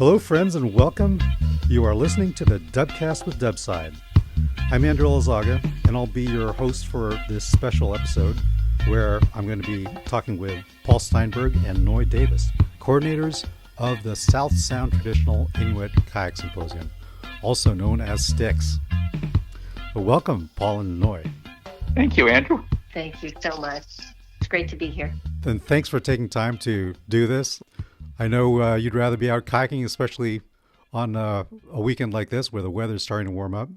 Hello, friends, and welcome. You are listening to the Dubcast with Dubside. I'm Andrew Lazaga, and I'll be your host for this special episode where I'm going to be talking with Paul Steinberg and Noy Davis, coordinators of the South Sound Traditional Inuit Kayak Symposium, also known as STIKS. Well, welcome, Paul and Noy. Thank you, Andrew. Thank you so much. It's great to be here. And thanks for taking time to do this. I know you'd rather be out kayaking, especially on a weekend like this where the weather's starting to warm up.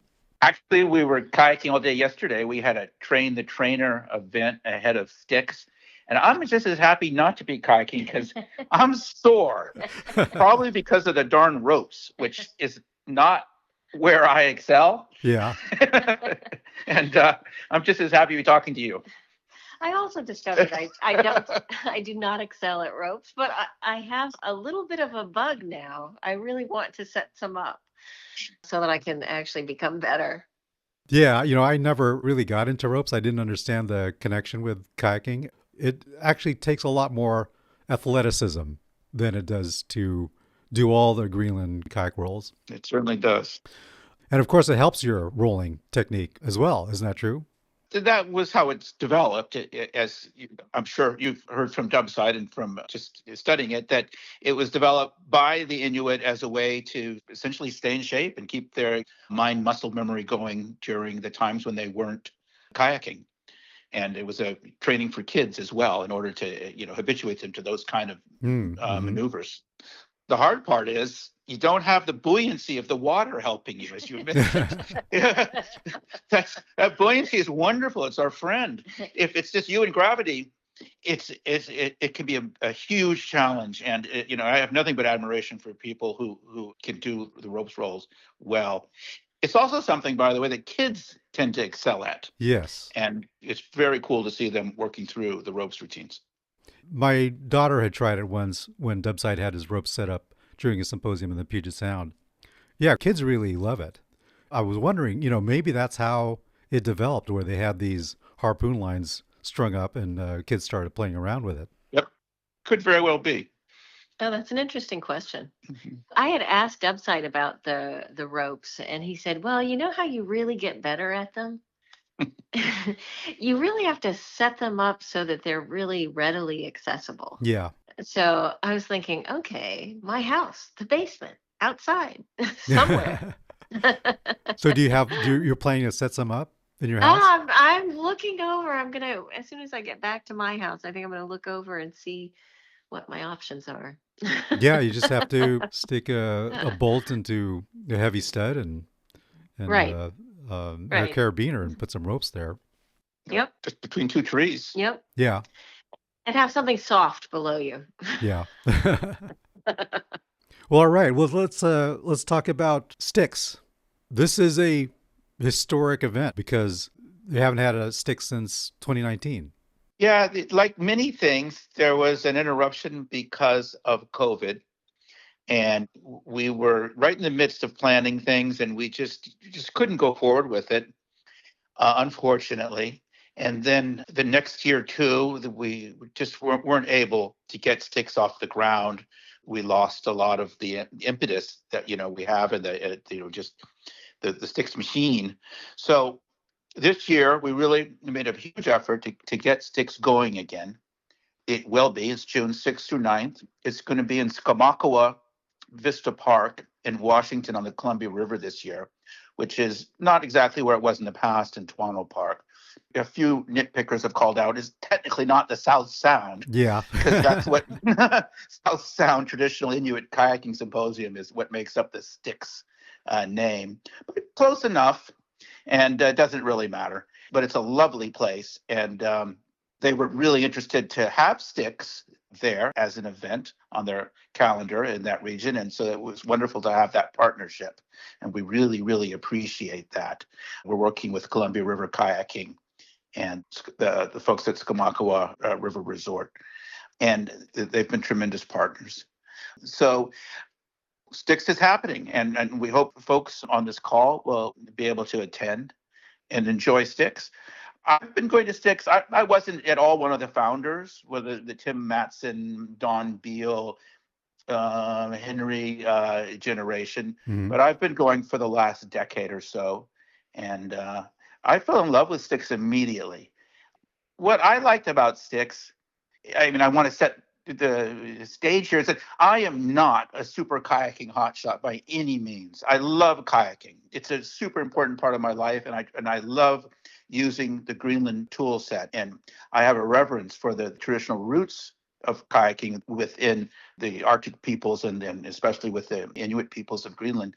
Actually, we were kayaking all day yesterday. We had a train the trainer event ahead of STIKS. And I'm just as happy not to be kayaking because I'm sore, probably because of the darn ropes, which is not where I excel. Yeah. And I'm just as happy to be talking to you. I also discovered I do not excel at ropes, but I have a little bit of a bug now. I really want to set some up so that I can actually become better. Yeah, I never really got into ropes. I didn't understand the connection with kayaking. It actually takes a lot more athleticism than it does to do all the Greenland kayak rolls. It certainly does. And of course, it helps your rolling technique as well. Isn't that true? That was how it's developed, as I'm sure you've heard from Dubside and from just studying it, that it was developed by the Inuit as a way to essentially stay in shape and keep their mind-muscle memory going during the times when they weren't kayaking. And it was a training for kids as well in order to, habituate them to those kind of maneuvers. The hard part is you don't have the buoyancy of the water helping you, as you mentioned. That buoyancy is wonderful. It's our friend. If it's just you and gravity, it can be a huge challenge. And I have nothing but admiration for people who can do the ropes rolls well. It's also something, by the way, that kids tend to excel at. Yes. And it's very cool to see them working through the ropes routines. My daughter had tried it once when Dubside had his ropes set up during a symposium in the Puget Sound. Yeah, kids really love it. I was wondering, maybe that's how it developed, where they had these harpoon lines strung up and kids started playing around with it. Yep, could very well be. Oh, that's an interesting question. Mm-hmm. I had asked Dubside about the ropes, and he said, well, you know how you really get better at them? You really have to set them up so that they're really readily accessible. Yeah. So I was thinking, okay, my house, the basement, outside, somewhere. So you're planning to set some up in your house? I'm looking over. As soon as I get back to my house, I think I'm going to look over and see what my options are. Yeah, you just have to stick a bolt into a heavy stud and right. A carabiner and put some ropes there. Yep. Just between two trees. Yep. Yeah. And have something soft below you. Yeah. Well, all right. Well, let's talk about STIKS. This is a historic event because they haven't had a STIKS since 2019. Yeah, like many things, there was an interruption because of COVID. And we were right in the midst of planning things, and we just couldn't go forward with it, unfortunately. And then the next year, too, we just weren't able to get STIKS off the ground. We lost a lot of the impetus that, we have in just the STIKS machine. So this year, we really made a huge effort to get STIKS going again. It will be. It's June 6th through 9th. It's going to be in Skamakawa Vista Park in Washington on the Columbia River this year, which is not exactly where it was in the past in Toronto Park. A few nitpickers have called out is technically not the South Sound. Yeah. Because that's what South Sound Traditional Inuit Kayaking Symposium is, what makes up the STIKS name. But close enough, and doesn't really matter. But it's a lovely place, and they were really interested to have STIKS there as an event on their calendar in that region. And so it was wonderful to have that partnership. And we really, really appreciate that. We're working with Columbia River Kayaking and the folks at Skamakawa River Resort. And they've been tremendous partners. So STIKS is happening. And we hope folks on this call will be able to attend and enjoy STIKS. I've been going to STIKS. I wasn't at all one of the founders, whether the Tim Matson, Don Beal, Henry generation, Hmm. but I've been going for the last decade or so, and I fell in love with sticks immediately. What I liked about sticks, I mean, I want to set the stage here, is that I am not a super kayaking hotshot by any means. I love kayaking. It's a super important part of my life, and I love using the Greenland tool set. And I have a reverence for the traditional roots of kayaking within the Arctic peoples and especially with the Inuit peoples of Greenland.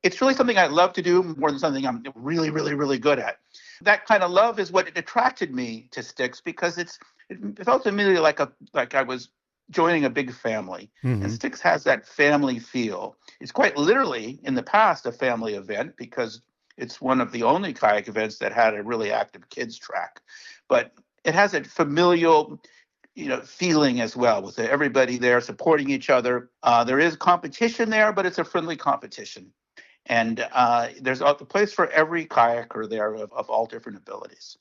It's really something I love to do more than something I'm really, really, really good at. That kind of love is what attracted me to sticks because it felt immediately like I was joining a big family. And Hmm. Sticks has that family feel. It's quite literally in the past a family event because it's one of the only kayak events that had a really active kids track. But it has a familial feeling as well with everybody there supporting each other. There is competition there, but it's a friendly competition. And there's a place for every kayaker there of all different abilities.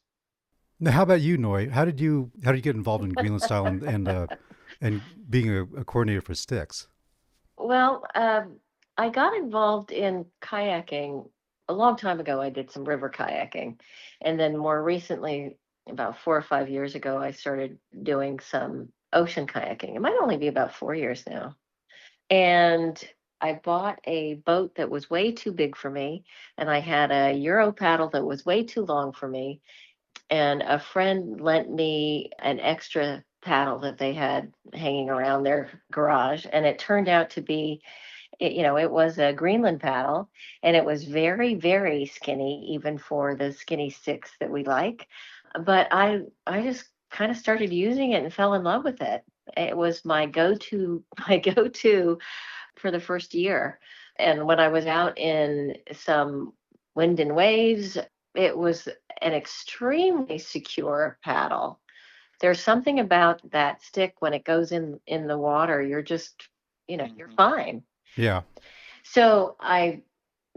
Now, how about you, Noy? How did you get involved in Greenland style and being a coordinator for Sticks? Well, I got involved in kayaking a long time ago. I did some river kayaking. And then more recently, about 4 or 5 years ago, I started doing some ocean kayaking. It might only be about 4 years now. And I bought a boat that was way too big for me. And I had a Euro paddle that was way too long for me. And a friend lent me an extra paddle that they had hanging around their garage. And it turned out to be it was a Greenland paddle, and it was very, very skinny, even for the skinny sticks that we like. But I just kind of started using it and fell in love with it. It was my go-to, my go-to for the first year. And when I was out in some wind and waves, it was an extremely secure paddle. There's something about that stick when it goes in the water, you're just, you're Mhm. fine. Yeah. So I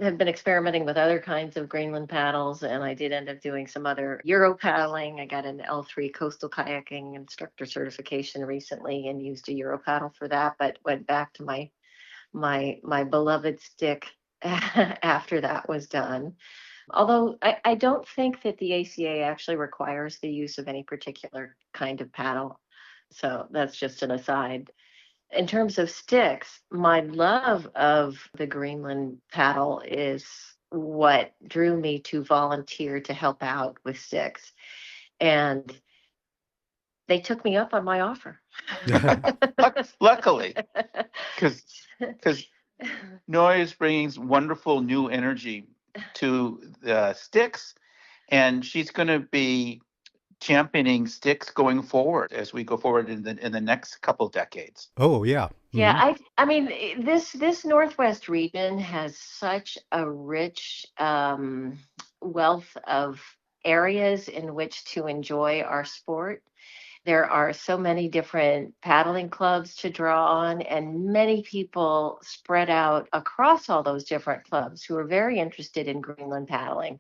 have been experimenting with other kinds of Greenland paddles, and I did end up doing some other Euro paddling. I got an L3 coastal kayaking instructor certification recently and used a Euro paddle for that, but went back to my beloved stick after that was done. Although I don't think that the ACA actually requires the use of any particular kind of paddle. So that's just an aside. In terms of sticks, my love of the Greenland paddle is what drew me to volunteer to help out with sticks. And they took me up on my offer. Luckily, because Noy is bringing wonderful new energy to the sticks, and she's going to be championing sticks going forward as we go forward in the next couple decades. Oh, yeah. Yeah, Hmm. I mean this Northwest region has such a rich wealth of areas in which to enjoy our sport. There are so many different paddling clubs to draw on, and many people spread out across all those different clubs who are very interested in Greenland paddling.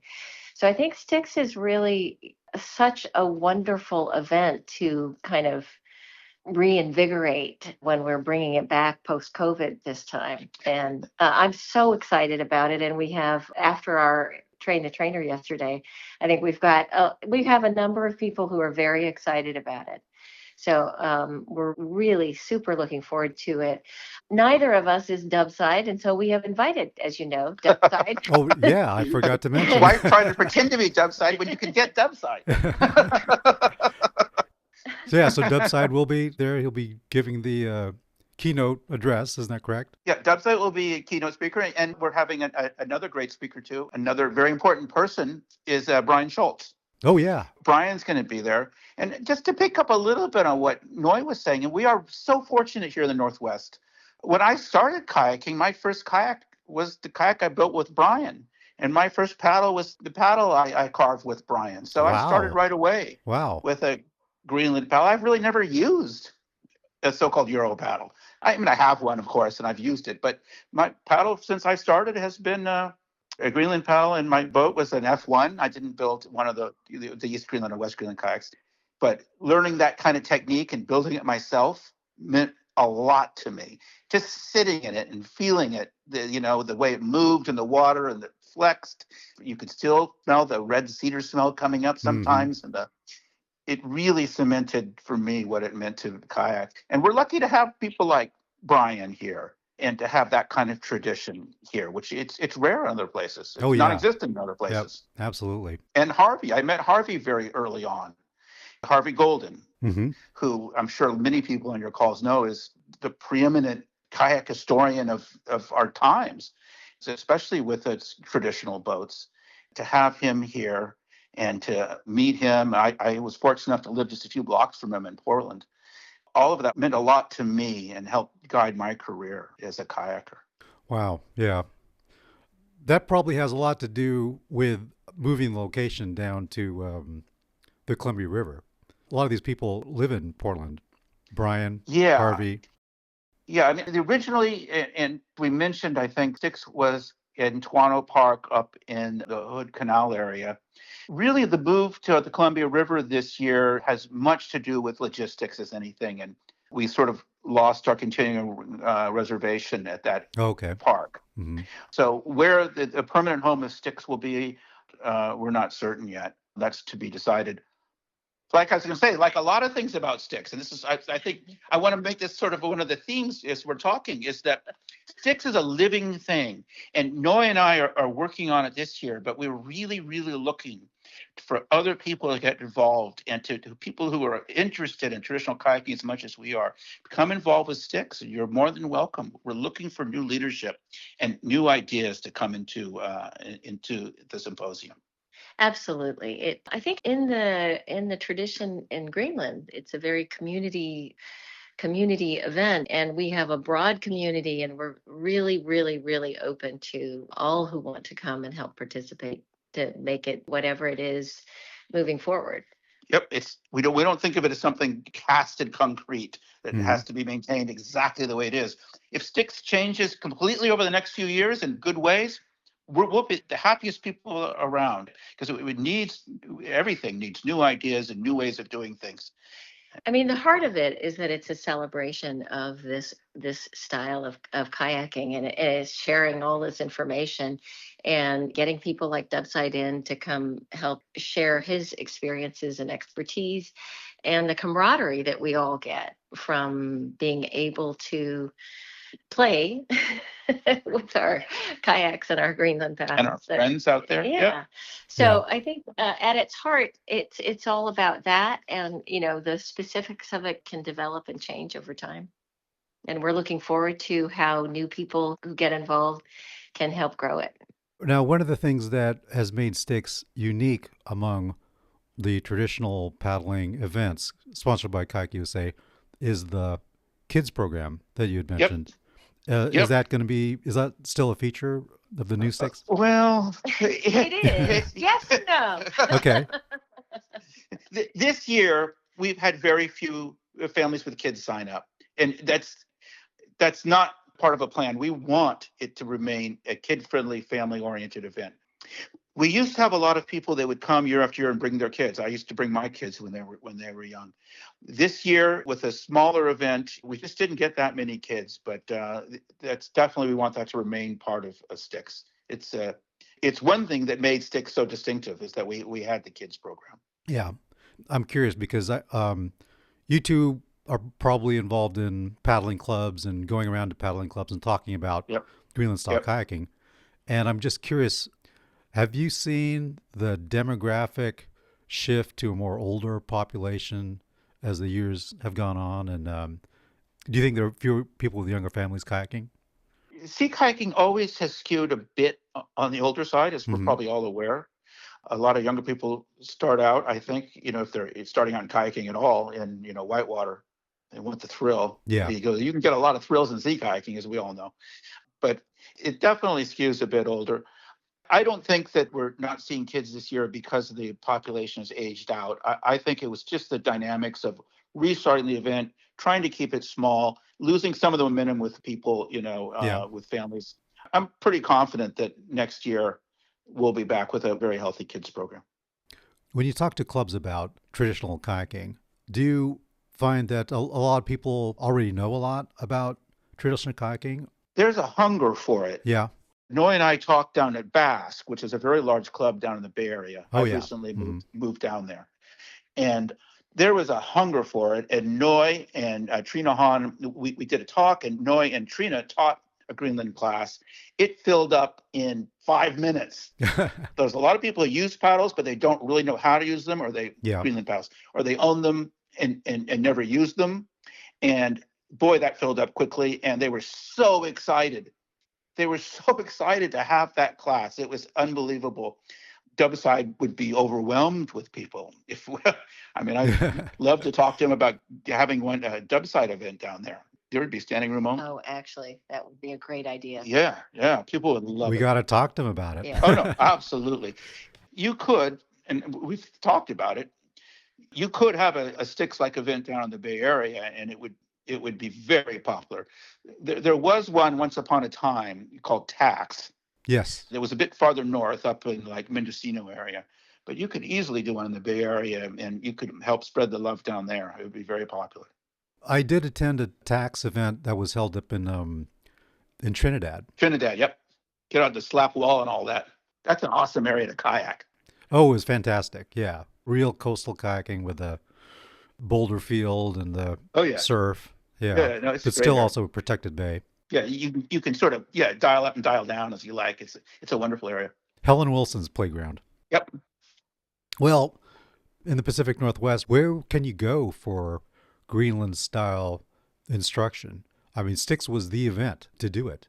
So I think Styx is really such a wonderful event to kind of reinvigorate when we're bringing it back post COVID this time. And I'm so excited about it. And we have, after our train the trainer yesterday, I think we have a number of people who are very excited about it. So we're really super looking forward to it. Neither of us is Dubside, and so we have invited, as you know, Dubside. Oh, yeah. I forgot to mention. Why try to pretend to be Dubside when you can get Dubside? So yeah, so Dubside will be there. He'll be giving the keynote address. Isn't that correct? Yeah, Dubside will be a keynote speaker, and we're having another great speaker too. Another very important person is Brian Schultz. Oh, yeah. Brian's going to be there. And just to pick up a little bit on what Noy was saying, and we are so fortunate here in the Northwest. When I started kayaking, my first kayak was the kayak I built with Brian. And my first paddle was the paddle I carved with Brian. So I started Wow. right away Wow. with a Greenland paddle. I've really never used a so-called Euro paddle. I mean, I have one, of course, and I've used it. But my paddle since I started has been a Greenland paddle, and my boat was an F1. I didn't build one of the East Greenland or West Greenland kayaks. But learning that kind of technique and building it myself meant a lot to me. Just sitting in it and feeling it, the way it moved in the water and it flexed. You could still smell the red cedar smell coming up sometimes. And it really cemented for me what it meant to kayak. And we're lucky to have people like Brian here and to have that kind of tradition here, which it's rare in other places. It's non-existent in other places. Yep, absolutely. And Harvey, I met Harvey very early on. Harvey Golden, who I'm sure many people on your calls know is the preeminent kayak historian of our times, especially with its traditional boats. To have him here and to meet him, I was fortunate enough to live just a few blocks from him in Portland. All of that meant a lot to me and helped guide my career as a kayaker. Wow, yeah. That probably has a lot to do with moving the location down to the Columbia River. A lot of these people live in Portland. Brian, Harvey. Yeah, I mean, originally, and we mentioned, I think, STIKS was in Toronto Park up in the Hood Canal area. Really, the move to the Columbia River this year has much to do with logistics as anything. And we sort of lost our continuing reservation at that park. So where the permanent home of STIKS will be, we're not certain yet. That's to be decided. Like I was going to say, like a lot of things about STIKS, and this is, I think, I want to make this sort of one of the themes as we're talking, is that STIKS is a living thing. And Noy and I are working on it this year, but we're really, really looking for other people to get involved and to people who are interested in traditional kayaking as much as we are. Become involved with STIKS, and you're more than welcome. We're looking for new leadership and new ideas to come into the symposium. Absolutely. I think in the tradition in Greenland, it's a very community event, and we have a broad community, and we're really, really, really open to all who want to come and help participate to make it whatever it is moving forward. Yep, we don't think of it as something cast in concrete that has to be maintained exactly the way it is. If STIKS changes completely over the next few years in good ways, we'll be the happiest people around, because everything needs new ideas and new ways of doing things. I mean, the heart of it is that it's a celebration of this style of kayaking, and it is sharing all this information and getting people like Dubside in to come help share his experiences and expertise, and the camaraderie that we all get from being able to play with our kayaks and our Greenland paddles and our friends out there. Yeah. So I think at its heart, it's all about that, and the specifics of it can develop and change over time. And we're looking forward to how new people who get involved can help grow it. Now, one of the things that has made STIKS unique among the traditional paddling events sponsored by Kayak USA is the kids program that you had mentioned. Is that still a feature of the new STIKS? Well, it is. Yes and no. Okay. This year, we've had very few families with kids sign up. And that's not part of a plan. We want it to remain a kid-friendly, family-oriented event. We used to have a lot of people that would come year after year and bring their kids. I used to bring my kids when they were young. This year, with a smaller event, we just didn't get that many kids. But that's definitely, we want that to remain part of STIKS. It's one thing that made STIKS so distinctive, is that we had the kids program. Yeah, I'm curious because you two are probably involved in paddling clubs and going around to paddling clubs and talking about Greenland-style kayaking. And I'm just curious, have you seen the demographic shift to a more older population as the years have gone on? And do you think there are fewer people with younger families kayaking? Sea kayaking always has skewed a bit on the older side, as we're probably all aware. A lot of younger people start out, I think, if they're starting out in kayaking at all in, whitewater, they want the thrill. Yeah. You can get a lot of thrills in sea kayaking, as we all know. But it definitely skews a bit older. I don't think that we're not seeing kids this year because the population has aged out. I think it was just the dynamics of restarting the event, trying to keep it small, losing some of the momentum with people, with families. I'm pretty confident that next year we'll be back with a very healthy kids program. When you talk to clubs about traditional kayaking, do you find that a lot of people already know a lot about traditional kayaking? There's a hunger for it. Yeah. Noy and I talked down at Basque, which is a very large club down in the Bay Area. Oh, I yeah. recently moved down there. And there was a hunger for it. And Noy and Trina Hahn, we did a talk, and Noy and Trina taught a Greenland class. It filled up in 5 minutes. There's a lot of people who use paddles, but they don't really know how to use them, or Greenland paddles, or they own them and never use them. And boy, that filled up quickly. And they were so excited. They were so excited to have that class. It was unbelievable. Dubside would be overwhelmed with people. I'd love to talk to him about having one Dubside event down there. There would be standing room only. Oh, actually, that would be a great idea. Yeah. People would love it. We got to talk to him about it. Yeah. Oh, no, absolutely. You could, and we've talked about it, you could have a Sticks-like event down in the Bay Area, and it would be very popular. There was one once upon a time called TAX. Yes. It was a bit farther north, up in like Mendocino area. But you could easily do one in the Bay Area, and you could help spread the love down there. It would be very popular. I did attend a TAX event that was held up in Trinidad. Trinidad, yep. Get on the slap wall and all that. That's an awesome area to kayak. Oh, it was fantastic. Yeah. Real coastal kayaking with the boulder field and the surf. Yeah. No, it's but still also a protected bay. Yeah, you can sort of dial up and dial down as you like. It's a wonderful area. Helen Wilson's playground. Yep. Well, in the Pacific Northwest, where can you go for Greenland-style instruction? I mean, STIKS was the event to do it.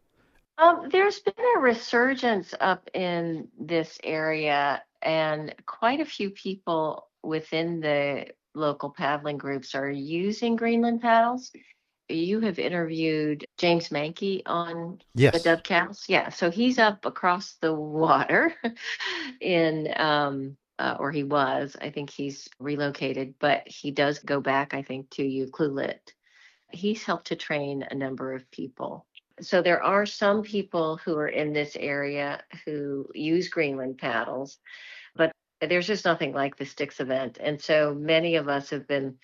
There's been a resurgence up in this area, and quite a few people within the local paddling groups are using Greenland paddles. You have interviewed James Mankey on the Dubcast. Yeah, so he's up across the water or he was. I think he's relocated, but he does go back, I think, to Ucluelet. He's helped to train a number of people. So there are some people who are in this area who use Greenland paddles, but there's just nothing like the STIKS event. And so many of us have been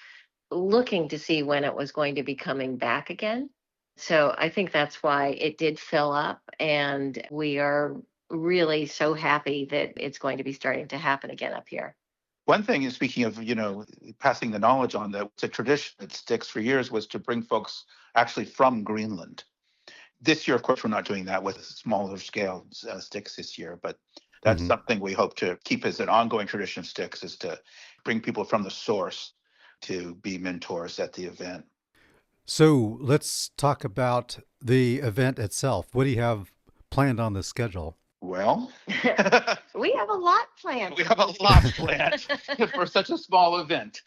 looking to see when it was going to be coming back again. So I think that's why it did fill up, and we are really so happy that it's going to be starting to happen again up here. One thing is, speaking of, passing the knowledge on, that it's a tradition at STIKS for years was to bring folks actually from Greenland. This year, of course, we're not doing that with a smaller scale STIKS this year, but that's something we hope to keep as an ongoing tradition of STIKS, is to bring people from the source to be mentors at the event. So let's talk about the event itself. What do you have planned on the schedule? Well, we have a lot planned. We have a lot planned for such a small event.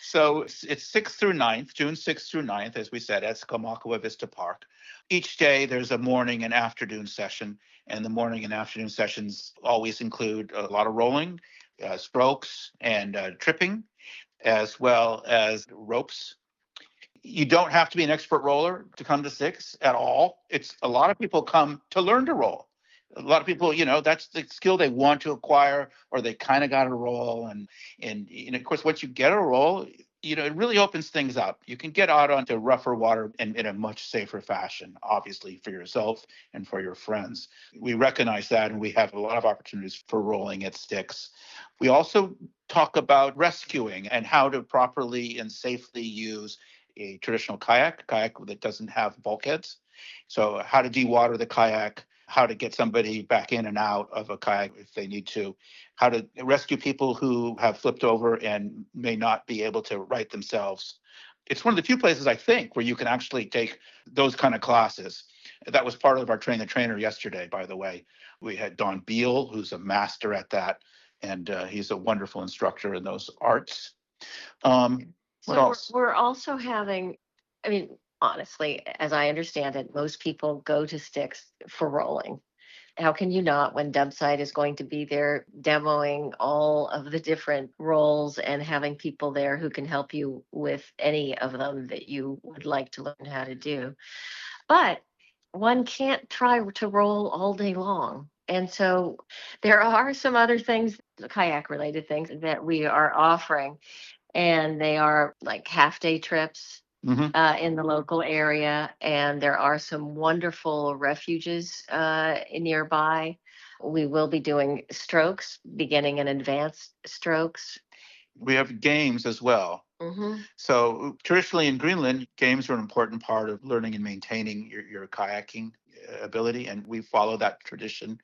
So it's 6th through 9th, June 6th through 9th, as we said, at Kamakua Vista Park. Each day there's a morning and afternoon session, and the morning and afternoon sessions always include a lot of rolling, strokes, and tripping, as well as ropes. You don't have to be an expert roller to come to STIKS at all. It's a lot of people come to learn to roll. A lot of people, that's the skill they want to acquire, or they kind of got to roll. And of course, once you get a roll, it really opens things up. You can get out onto rougher water and in a much safer fashion, obviously, for yourself and for your friends. We recognize that, and we have a lot of opportunities for rolling at STIKS. We also talk about rescuing and how to properly and safely use a traditional kayak that doesn't have bulkheads. So how to dewater the kayak, how to get somebody back in and out of a kayak if they need to, how to rescue people who have flipped over and may not be able to right themselves. It's one of the few places, I think, where you can actually take those kind of classes. That was part of our Train the Trainer yesterday, by the way. We had Don Beal, who's a master at that, and he's a wonderful instructor in those arts. What else? We're also having, honestly, as I understand it, most people go to STIKS for rolling. How can you not, when Dubside is going to be there demoing all of the different roles and having people there who can help you with any of them that you would like to learn how to do? But one can't try to roll all day long. And so there are some other things, kayak related things, that we are offering. and they are like half-day trips Hmm. in the local area. And there are some wonderful refuges nearby. We will be doing strokes, beginning and advanced strokes. We have games as well. Hmm. So traditionally in Greenland, games are an important part of learning and maintaining your kayaking ability, and we follow that tradition.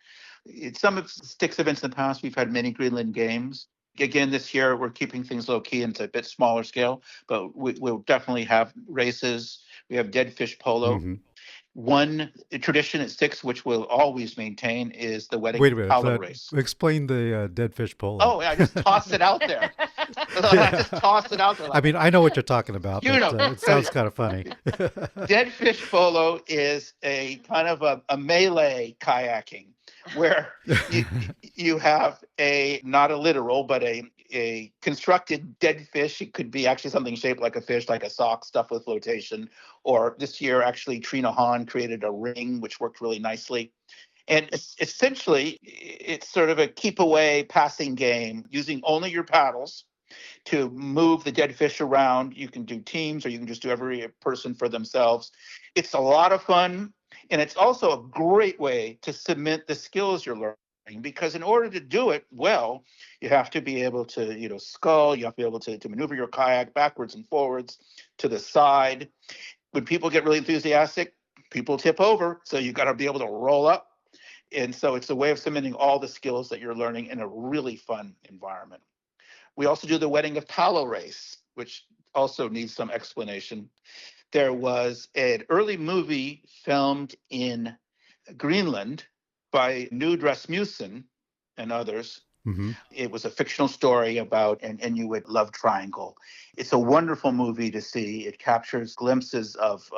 Some of Sticks events in the past, we've had many Greenland games. Again, this year we're keeping things low key and it's a bit smaller scale, but we'll definitely have races. We have Deadfish Polo. Hmm. One tradition at Sticks, which we'll always maintain, is the wedding Wait a minute. polo race. Explain the Deadfish Polo. Oh, I just tossed it out there. I Yeah. just tossed it out there. I mean, I know what you're talking about, You but know. it sounds kind of funny. Deadfish polo is a kind of a melee kayaking where you have a, not a literal, but a constructed dead fish. It could be actually something shaped like a fish, like a sock stuffed with flotation. Or this year, actually, Trina Hahn created a ring, which worked really nicely. And essentially, it's sort of a keep away passing game using only your paddles to move the dead fish around. You can do teams or you can just do every person for themselves. It's a lot of fun. And it's also a great way to cement the skills you're learning, because in order to do it well, you have to be able to, scull, you have to be able to maneuver your kayak backwards and forwards to the side. When people get really enthusiastic, people tip over. So you got to be able to roll up. And so it's a way of cementing all the skills that you're learning in a really fun environment. We also do the wedding of Palo race, which also needs some explanation. There was an early movie filmed in Greenland by Knud Rasmussen and others. Hmm. It was a fictional story about an Inuit love triangle. It's a wonderful movie to see. It captures glimpses of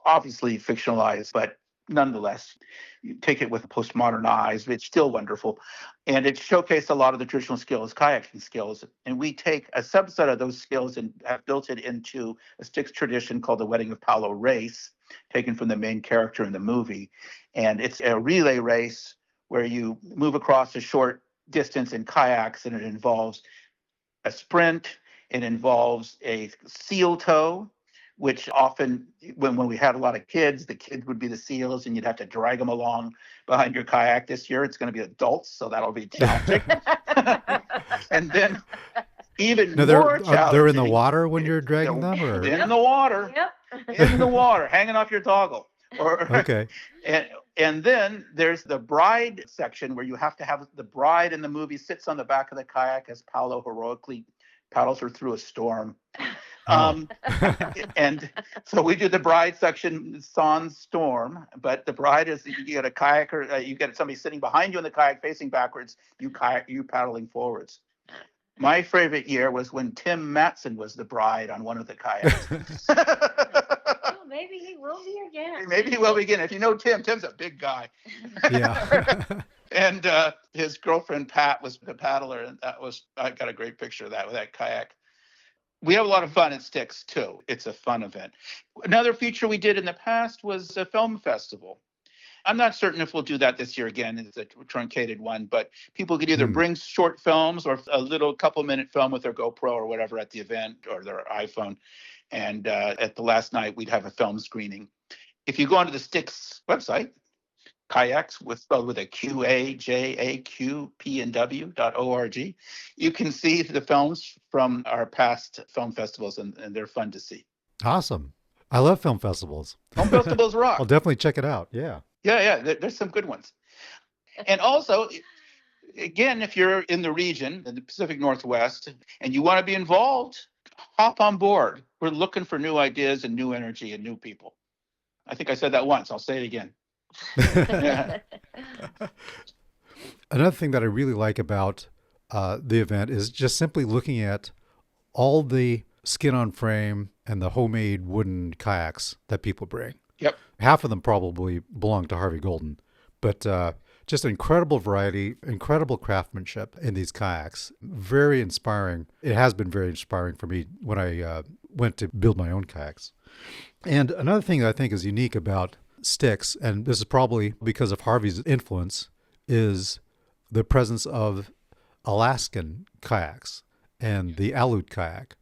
obviously fictionalized, but nonetheless, you take it with postmodern eyes. It's still wonderful. And it showcased a lot of the traditional skills, kayaking skills. And we take a subset of those skills and have built it into a Sticks tradition called the Wedding of Palo race, taken from the main character in the movie. And it's a relay race where you move across a short distance in kayaks, and it involves a sprint. It involves a seal tow, which often, when we had a lot of kids, the kids would be the seals and you'd have to drag them along behind your kayak. This year it's going to be adults, so that'll be challenging. And then even No, more challenging. they're in the water when you're dragging them, or In the water. Yep. In the water, hanging off your toggle. okay. And then there's the bride section where you have to have the bride in the movie sits on the back of the kayak as Paolo heroically paddles her through a storm. Oh. And so we do the bride section, sans storm, but the bride is, you get a kayaker, you get somebody sitting behind you in the kayak facing backwards, you paddling forwards. My favorite year was when Tim Matson was the bride on one of the kayaks. Oh, maybe he will be again. Maybe he will be again. If you know Tim, Tim's a big guy. Yeah. And his girlfriend Pat was the paddler, and I got a great picture of that with that kayak. We have a lot of fun at Sticks too. It's a fun event. Another feature we did in the past was a film festival. I'm not certain if we'll do that this year again. It's a truncated one, but people could either bring short films or a little couple-minute film with their GoPro or whatever at the event, or their iPhone. And at the last night, we'd have a film screening. If you go onto the Sticks website, kayaks spelled with a QAJAQPNW.org, you can see the films from our past film festivals, and they're fun to see. Awesome. I love film festivals. Film festivals rock. I'll definitely check it out. Yeah. Yeah, there's some good ones. And also, again, if you're in the region, in the Pacific Northwest, and you want to be involved, hop on board. We're looking for new ideas and new energy and new people. I think I said that once. I'll say it again. Yeah. Another thing that I really like about the event is just simply looking at all the skin on frame and the homemade wooden kayaks that people bring. Yep. Half of them probably belong to Harvey Golden, but just incredible variety, incredible craftsmanship in these kayaks. Very inspiring. It has been very inspiring for me when I went to build my own kayaks. And another thing that I think is unique about Sticks, and this is probably because of Harvey's influence, is the presence of Alaskan kayaks. and the Aleut kayak.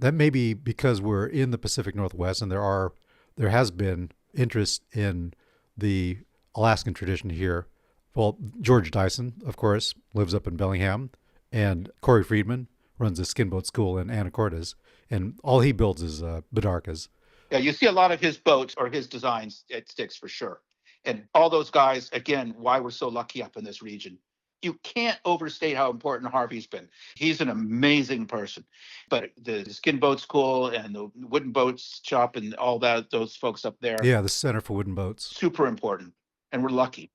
That may be because we're in the Pacific Northwest, and there has been interest in the Alaskan tradition here. Well, George Dyson, of course, lives up in Bellingham, and Corey Friedman runs a skinboat school in Anacortes, and all he builds is bidarkas. Yeah, you see a lot of his boats or his designs at Sticks for sure. And all those guys, again, why we're so lucky up in this region. You can't overstate how important Harvey's been. He's an amazing person. But the skin boat school and the wooden boats shop and all that, those folks up there. Yeah, the Center for Wooden Boats. Super important. And we're lucky.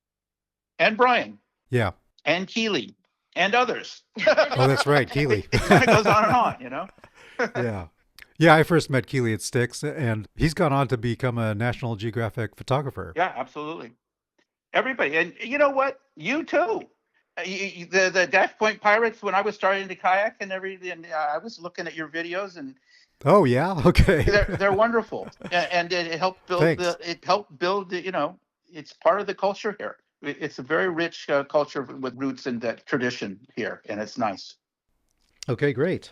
And Brian. Yeah. And Keeley. And others. Oh, that's right, Keeley. It kind of goes on and on, you know? Yeah. Yeah, I first met Keeley at Sticks, and he's gone on to become a National Geographic photographer. Yeah, absolutely. Everybody. And you know what? You too. The Dash Point Pirates, when I was starting to kayak and everything, I was looking at your videos, and oh yeah, okay, they're wonderful, and it helped build you know, it's part of the culture here. It's a very rich culture with roots in that tradition here, and it's nice. Okay, great.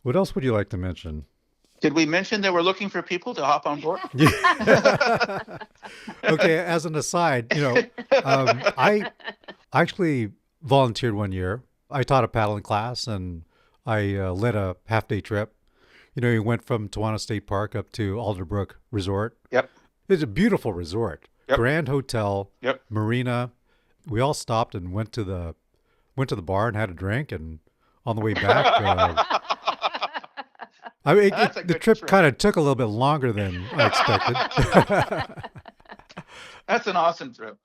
What else would you like to mention? Did we mention that we're looking for people to hop on board? Okay, as an aside, you know, I actually volunteered one year. I taught a paddling class, and I led a half-day trip. You know, we went from Tawana State Park up to Alderbrook Resort. Yep. It's a beautiful resort. Yep. Grand hotel. Yep. Marina. We all stopped and went to the bar and had a drink, and on the way back, I mean, the trip kind of took a little bit longer than I expected. That's an awesome trip.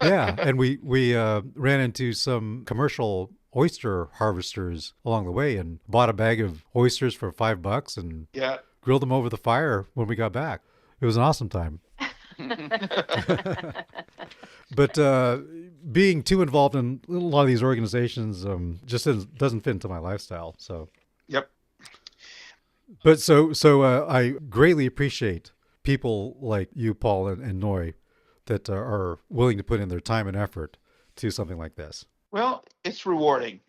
Yeah, and we ran into some commercial oyster harvesters along the way and bought a bag of oysters for $5 and grilled them over the fire when we got back. It was an awesome time. But being too involved in a lot of these organizations just doesn't fit into my lifestyle. So. Yep. But so I greatly appreciate people like you, Paul and Noy, that are willing to put in their time and effort to something like this. Well, it's rewarding.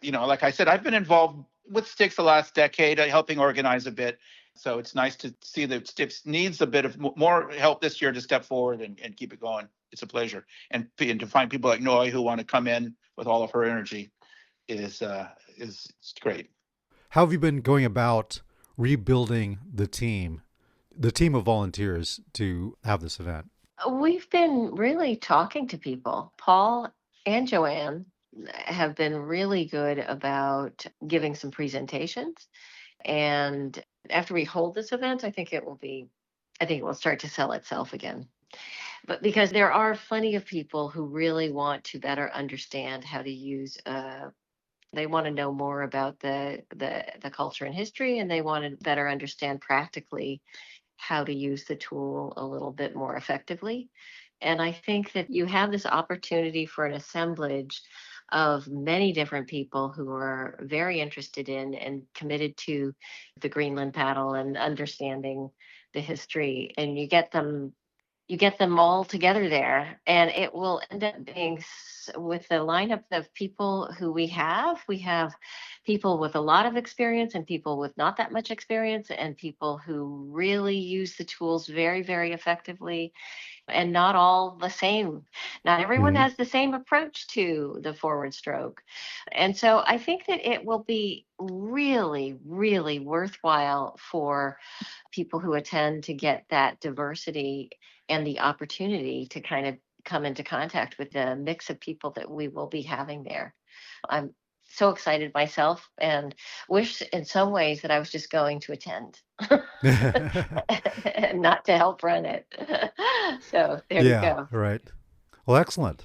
You know, like I said, I've been involved with Sticks the last decade, helping organize a bit. So it's nice to see that Sticks needs a bit of more help this year to step forward and keep it going. It's a pleasure. And to find people like Noy who want to come in with all of her energy is great. How have you been going about rebuilding the team of volunteers to have this event? We've been really talking to people. Paul and Joanne have been really good about giving some presentations. And after we hold this event, I think it will start to sell itself again. But because there are plenty of people who really want to better understand how to use they want to know more about the culture and history, and they want to better understand practically how to use the tool a little bit more effectively. And I think that you have this opportunity for an assemblage of many different people who are very interested in and committed to the Greenland paddle and understanding the history, and you get them all together there, and it will end up being, with the lineup of people who we have people with a lot of experience and people with not that much experience and people who really use the tools very, very effectively, and not all the same. Not everyone has the same approach to the forward stroke. And so I think that it will be really, really worthwhile for people who attend to get that diversity and the opportunity to kind of come into contact with the mix of people that we will be having there. I'm so excited myself and wish in some ways that I was just going to attend and not to help run it. So there you go. Right. Well, excellent.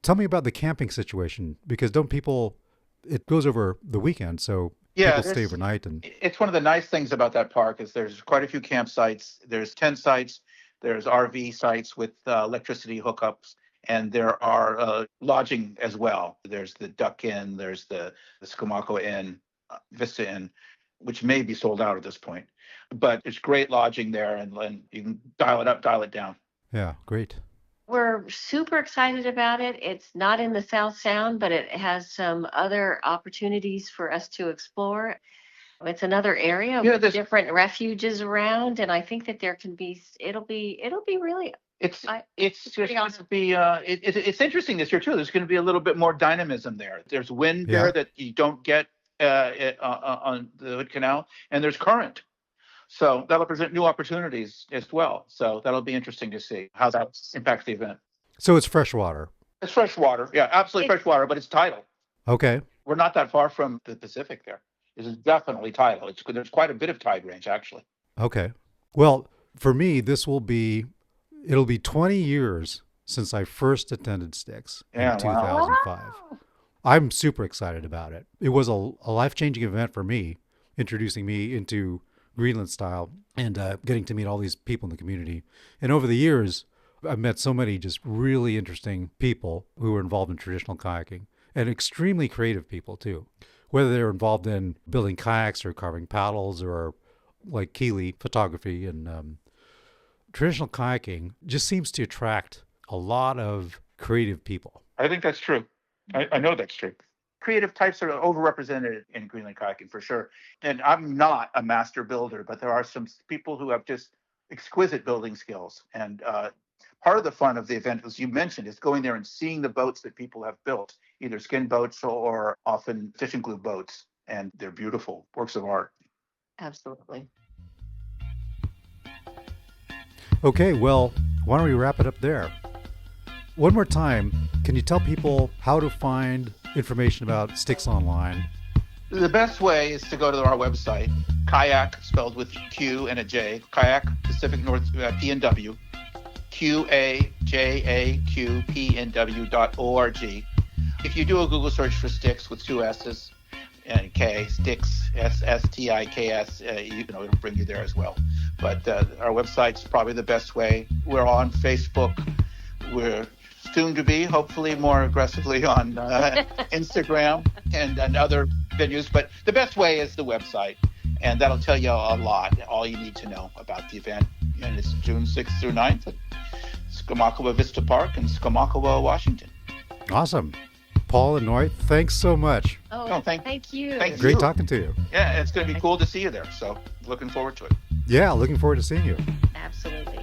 Tell me about the camping situation, because it goes over the weekend, so people stay overnight. And it's one of the nice things about that park is there's quite a few campsites. There's tent sites. There's RV sites with electricity hookups, and there are lodging as well. There's the Duck Inn, there's the Skamako Inn, Vista Inn, which may be sold out at this point. But it's great lodging there, and you can dial it up, dial it down. Yeah, great. We're super excited about it. It's not in the South Sound, but it has some other opportunities for us to explore. It's another area Yeah, with there's different refuges around, and I think that there can be, it'll be really, it's I, it's just pretty going awesome. to be it's interesting this year too. There's going to be a little bit more dynamism there. There's wind Yeah. there that you don't get on the Hood Canal, and there's current. So that'll present new opportunities as well. So that'll be interesting to see how that impacts the event. So it's freshwater. It's fresh water. Yeah, absolutely It's- fresh water, but it's tidal. Okay. We're not that far from the Pacific there. This is definitely tidal. There's quite a bit of tide range, actually. Okay. Well, for me, it'll be 20 years since I first attended STIKS Yeah, in wow. 2005. I'm super excited about it. It was a life-changing event for me, introducing me into Greenland-style and getting to meet all these people in the community. And over the years, I've met so many just really interesting people who are involved in traditional kayaking, and extremely creative people too. Whether they're involved in building kayaks or carving paddles or like Keeley photography, and traditional kayaking just seems to attract a lot of creative people. I think that's true. I know that's true. Creative types are overrepresented in Greenland kayaking for sure. And I'm not a master builder, but there are some people who have just exquisite building skills. And part of the fun of the event, as you mentioned, is going there and seeing the boats that people have built, either skin boats or often fishing glue boats. And they're beautiful works of art. Absolutely. Okay, well, why don't we wrap it up there? One more time, can you tell people how to find information about STIKS online? The best way is to go to our website, kayak, spelled with Q and a J, kayak Pacific North PNW, KAJAQPNW.org. If you do a Google search for STIKS with two S's and K, STIKS, SSTIKS, it'll bring you there as well. But our website's probably the best way. We're on Facebook. We're soon to be, hopefully more aggressively on Instagram and other venues. But the best way is the website, and that'll tell you a lot, all you need to know about the event. And it's June 6th through 9th at Skamakawa Vista Park in Skamakawa, Washington. Awesome. Paul and Noy, thanks so much. Oh, thank you. thank Great you. talking to you. Yeah, it's going to be cool to see you there. So looking forward to it. Yeah, looking forward to seeing you. Absolutely.